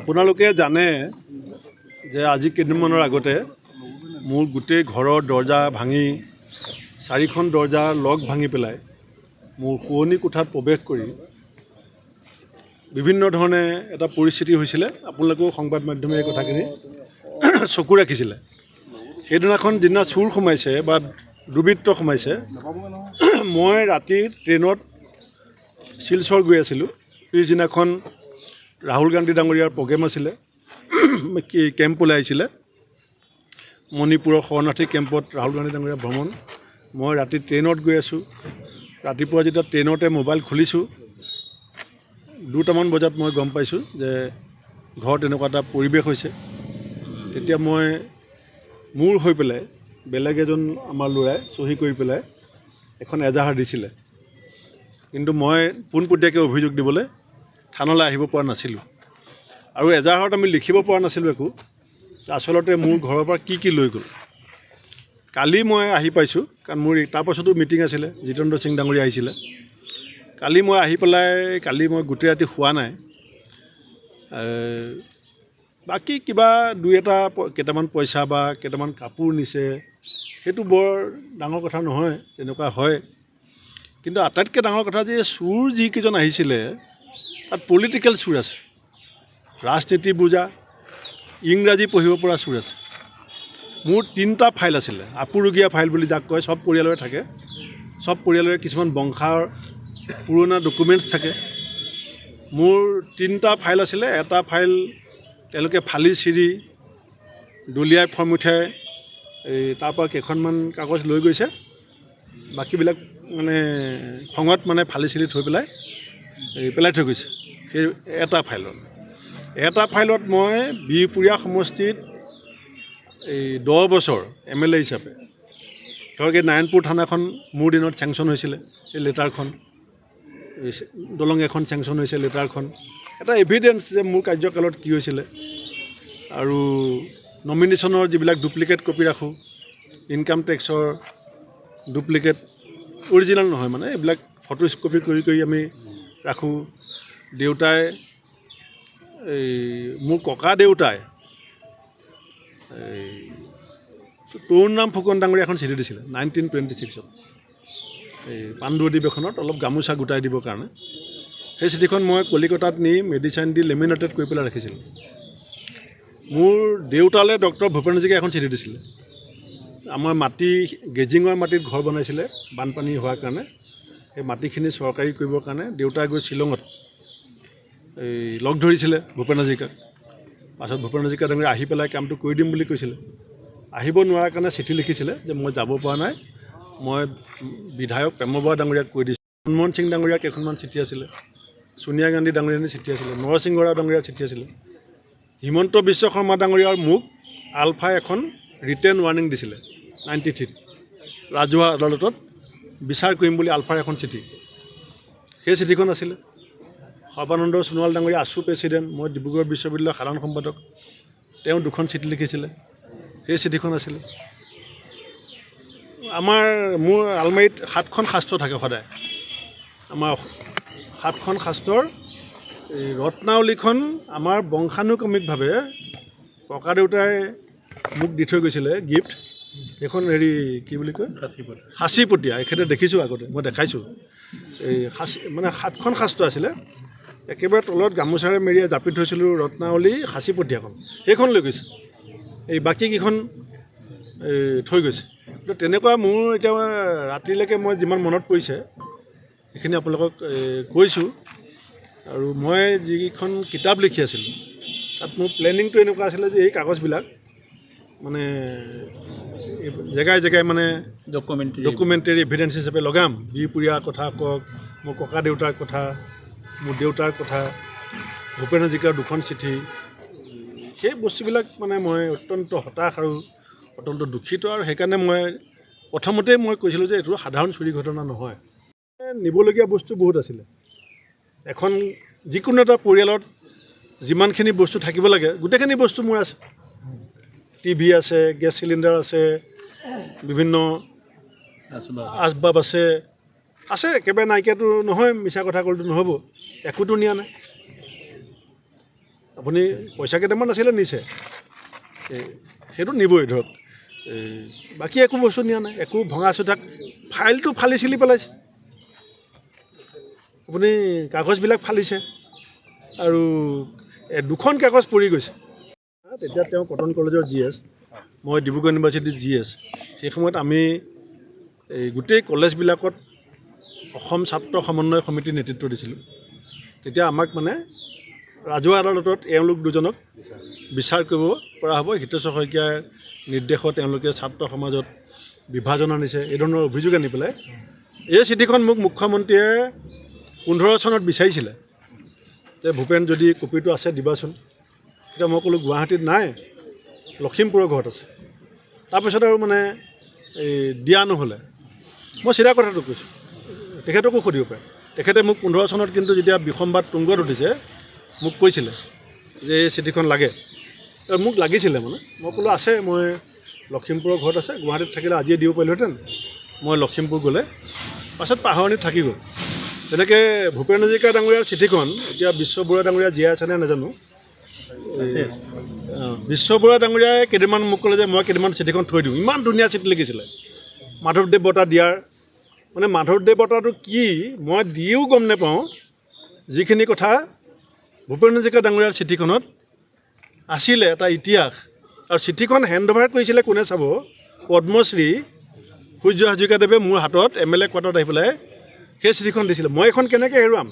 আপোনালোকে জানে যে আজি কেইদিনমানৰ আগতে মোৰ গোটেই ঘৰৰ দৰ্জা ভাঙি 4খন দৰ্জাৰ লক ভাঙি পেলাই মোৰ শোৱনি কোঠাত প্ৰৱেশ কৰি বিভিন্ন ধৰণে এটা পৰিস্থিতি হৈছিলে। আপোনালোকেও সংবাদ মাধ্যমে এই কথাখিনি চকু ৰাখিছিলে। সেইদিনাখন যিদিনা চুৰ সোমাইছে বা দুৰ্বৃত্ত সোমাইছে, মই ৰাতি ট্ৰেইনত শিলচৰ গৈ আছিলোঁ। পিছদিনাখন ৰাহুল গান্ধী ডাঙৰীয়াৰ প্ৰগ্ৰেম আছিলে, কেম্পলৈ আহিছিলে। মণিপুৰৰ শৰণাৰ্থী কেম্পত ৰাহুল গান্ধী ডাঙৰীয়া ভ্ৰমণ। মই ৰাতি ট্ৰেইনত গৈ আছোঁ। ৰাতিপুৱা যেতিয়া ট্ৰেইনতে মোবাইল খুলিছোঁ, 2টামান বজাত মই গম পাইছোঁ যে ঘৰত এনেকুৱা এটা পৰিৱেশ হৈছে। তেতিয়া মই মোৰ হৈ পেলাই বেলেগ এজন আমাৰ ল'ৰাই চহী কৰি পেলাই এখন এজাহাৰ দিছিলে, কিন্তু মই পোনপটীয়াকৈ অভিযোগ দিবলৈ থানালৈ আহিব পৰা নাছিলোঁ। আৰু এজাহাৰত আমি লিখিব পৰা নাছিলোঁ একো, আচলতে মোৰ ঘৰৰ পৰা কি লৈ গ'ল। কালি মই আহি পাইছোঁ, কাৰণ মোৰ তাৰপাছতো মিটিং আছিলে, জিতেন্দ্ৰ সিং ডাঙৰীয়া আহিছিলে। কালি মই আহি পেলাই মই গোটেই ৰাতি শোৱা নাই। বাকী কিবা দুই এটা কেইটামান পইচা বা কেইটামান কাপোৰ নিছে, সেইটো বৰ ডাঙৰ কথা নহয়, তেনেকুৱা হয়। কিন্তু আটাইতকৈ ডাঙৰ কথা যে চোৰ যিকেইজন আহিছিলে তাত পলিটিকেল চোৰ আছে, ৰাজনীতি বুজা, ইংৰাজী পঢ়িব পৰা চোৰ আছে। মোৰ 3টা ফাইল আছিলে, আপুৰুগীয়া ফাইল বুলি যাক কয়, চব পৰিয়ালৰে থাকে। চব পৰিয়ালৰে কিছুমান বংশাৰ পুৰণা ডকুমেণ্টছ থাকে। মোৰ 3টা ফাইল আছিলে। এটা ফাইল তেওঁলোকে ফালি চিৰি দলিয়াই ফৰ্ম উঠাই তাৰপৰা কেইখনমান কাগজ লৈ গৈছে, বাকীবিলাক মানে খঙত ফালি চিৰি থৈ পেলাই পেলাই থৈ গৈছে। সেই এটা ফাইলত মই বিহপুৰীয়া সমষ্টিত 10 বছৰ MLA হিচাপে, ধৰক এই নাৰায়ণপুৰ থানাখন মোৰ দিনত চেংচন হৈছিলে, এই লেটাৰখন, দলং এখন চেংচন হৈছে, লেটাৰখন এটা এভিডেঞ্চ যে মোৰ কাৰ্যকালত কি হৈছিলে। আৰু নমিনেশ্যনৰ যিবিলাক ডুপ্লিকেট কপি ৰাখোঁ, ইনকাম টেক্সৰ ডুপ্লিকেট, অৰিজিনেল নহয় এইবিলাক ফটো কপি কৰি আমি ৰাখোঁ। দেউতাই মোৰ ককা দেউতাই তৰুণৰাম ফুকন ডাঙৰীয়া এখন চিঠি দিছিলে 1926ত, পাণ্ডু অধিৱেশনত অলপ গামোচা গোটাই দিবৰ কাৰণে। সেই চিঠিখন মই কলিকতাত নি মেডিচাইন দি লেমিনেটেড কৰি পেলাই ৰাখিছিলোঁ। মোৰ দেউতালৈ ডক্টৰ ভূপেন হাজৰিকাই এখন চিঠি দিছিলে। আমাৰ মাটি, গেজিঙৰ মাটিত ঘৰ বনাইছিলে বানপানী হোৱাৰ কাৰণে। সেই মাটিখিনি চৰকাৰী কৰিবৰ কাৰণে দেউতাই গৈ শ্বিলঙত লগ ধৰিছিলে ভূপেন হাজৰিকাক। পাছত ভূপেন হাজৰিকা ডাঙৰীয়া আহি পেলাই কামটো কৰি দিম বুলি কৈছিলে। আহিব নোৱাৰাৰ কাৰণে চিঠি লিখিছিলে যে মই যাব পৰা নাই, মই বিধায়ক প্ৰেম বৰুৱা ডাঙৰীয়াক কৈ দিছোঁ। মনমোহন সিং ডাঙৰীয়াৰ কেইখনমান চিঠি আছিলে, ছোনিয়া গান্ধী ডাঙৰীয়াৰ চিঠি আছিলে, নৰসিংহ ৰাও ডাঙৰীয়াৰ চিঠি আছিলে। হিমন্ত বিশ্ব শৰ্মা ডাঙৰীয়াৰ মোক আলফাই এখন ৰিটেন ৱাৰ্ণিং দিছিলে 93ত, ৰাজহুৱা আদালতত বিচাৰ কৰিম বুলি আলফাৰ এখন চিঠি। সেই চিঠিখন আছিলে। সৰ্বানন্দ সোণোৱাল ডাঙৰীয়া আছু প্ৰেছিডেণ্ট, মই ডিব্ৰুগড় বিশ্ববিদ্যালয়ৰ সাধাৰণ সম্পাদক, তেওঁ 2খন চিঠি লিখিছিলে, সেই চিঠিখন আছিলে। মোৰ আলমাৰীত 7খন শাস্ত্ৰ থাকে সদায়। আমাৰ 7খন শাস্ত্ৰৰ ৰত্নাৱলীখন আমাৰ বংশানুক্ৰমিকভাৱে ককা দেউতাই মোক দি থৈ গৈছিলে গিফ্ট। এইখন কি বুলি কয়, সাঁচিপতীয়া। এখেতে দেখিছোঁ আগতে, মই দেখাইছোঁ। এই 7খন শাস্ত্ৰ আছিলে। একেবাৰে তলত গামোচাৰে মেৰিয়াই জাপি থৈছিলোঁ ৰত্নাৱলী সাঁচিপতীয়াখন, সেইখন লৈ গৈছে। এই বাকীকেইখন থৈ গৈছে। তো তেনেকুৱা মোৰ এতিয়া ৰাতিলৈকে মই যিমান মনত পৰিছে সেইখিনি আপোনালোকক কৈছোঁ। আৰু মই যিখন কিতাপ লিখি আছিলোঁ তাত মোৰ প্লেনিংটো এনেকুৱা আছিলে যে এই কাগজবিলাক জেগাই জেগাই ডকুমেণ্টেৰী এভিডেঞ্চ হিচাপে লগাম। বিহপুৰীয়াৰ কথা কওক, মোৰ ককা দেউতাৰ কথা, মোৰ দেউতাৰ কথা, ভূপেন হাজৰিকাৰ 2খন চিঠি, সেই বস্তুবিলাক মই অত্যন্ত হতাশ আৰু অত্যন্ত দুখিত। আৰু সেইকাৰণে মই প্ৰথমতেই কৈছিলোঁ যে এইটো সাধাৰণ চুৰি ঘটনা নহয়। নিবলগীয়া বস্তু বহুত আছিলে। এখন যিকোনো এটা পৰিয়ালত যিমানখিনি বস্তু থাকিব লাগে গোটেইখিনি বস্তু মোৰ আছে। টিভি আছে, গেছ চিলিণ্ডাৰ আছে, বিভিন্ন আচবাব আছে, একেবাৰে নাইকিয়াতো নহয়, মিছা কথা ক'লেতো নহ'ব। একোতো নিয়া নাই। আপুনি পইচা কেইটামান আছিলে নিছে, সেইটো নিবই ধৰক। বাকী একো বস্তু নিয়া নাই, একো ভঙা চোতাক, ফাইলটো ফালি চিলি পেলাইছে। আপুনি কাগজবিলাক ফালিছে আৰু 2খন কাগজ পৰি গৈছে। তেতিয়া তেওঁ কটন কলেজৰ GS, মই ডিব্ৰুগড় ইউনিভাৰ্চিটিৰ GS। সেই সময়ত আমি এই গোটেই কলেজবিলাকত অসম ছাত্ৰ সমন্বয় সমিতিৰ নেতৃত্ব দিছিলোঁ। তেতিয়া আমাক মানে ৰাজহুৱা আদালতত এওঁলোক দুজনক বিচাৰ কৰিব পৰা হ'ব। হিতেশ্বৰ শইকীয়াৰ নিৰ্দেশত তেওঁলোকে ছাত্ৰ সমাজত বিভাজন আনিছে, এই ধৰণৰ অভিযোগ আনি পেলাই এই চিঠিখন মোক মুখ্যমন্ত্ৰীয়ে 15 চনত বিচাৰিছিলে যে ভূপেন যদি কপিটো আছে দিবাচোন। এতিয়া মই ক'লোঁ গুৱাহাটীত নাই, লখিমপুৰৰ ঘৰত আছে। তাৰপিছত আৰু মানে এই দিয়া নহ'লে। মই চিধা কথাটো কৈছোঁ, তেখেতকো সুধিব পাৰে। তেখেতে মোক 15 চনত কিন্তু যেতিয়া বিসম্বাদ তুংগত উঠিছে মোক কৈছিলে যে এই চিঠিখন লাগে, মোক লাগিছিলে মানে। মই ক'লোঁ আছে, মই লখিমপুৰৰ ঘৰত আছে, গুৱাহাটীত থাকিলে আজিয়ে দিব পাৰিলোহেঁতেন, মই লখিমপুৰ গ'লে। পাছত পাহৰণিত থাকি গ'ল। তেনেকৈ ভূপেন হাজৰিকা ডাঙৰীয়াৰ চিঠিখন এতিয়া বিশ্ব বৰুৱা ডাঙৰীয়া জীয়াই আছেনে নাজানো। বিশ্ব বৰুৱা ডাঙৰীয়াই কেইদিনমান মোক ক'লে যে মই কেইদিনমান চিঠিখন থৈ দিওঁ। ইমান ধুনীয়া চিঠি লিখিছিলে, মাধৱদেৱ বঁটা দিয়াৰ। মানে মাধৱদেৱ বঁটাটো কি মই দিও গম নাপাওঁ, যিখিনি কথা ভূপেন হাজৰিকা ডাঙৰীয়াৰ চিঠিখনত আছিলে এটা ইতিহাস। আৰু চিঠিখন হেণ্ড অভাৰ কৰিছিলে কোনে চাব, পদ্মশ্ৰী সূৰ্য হাজৰিকাদেৱে মোৰ হাতত MLA কোৱাৰ্টাৰত আহি পেলাই সেই চিঠিখন দিছিলে। মই এখন কেনেকৈ হেৰুৱাম।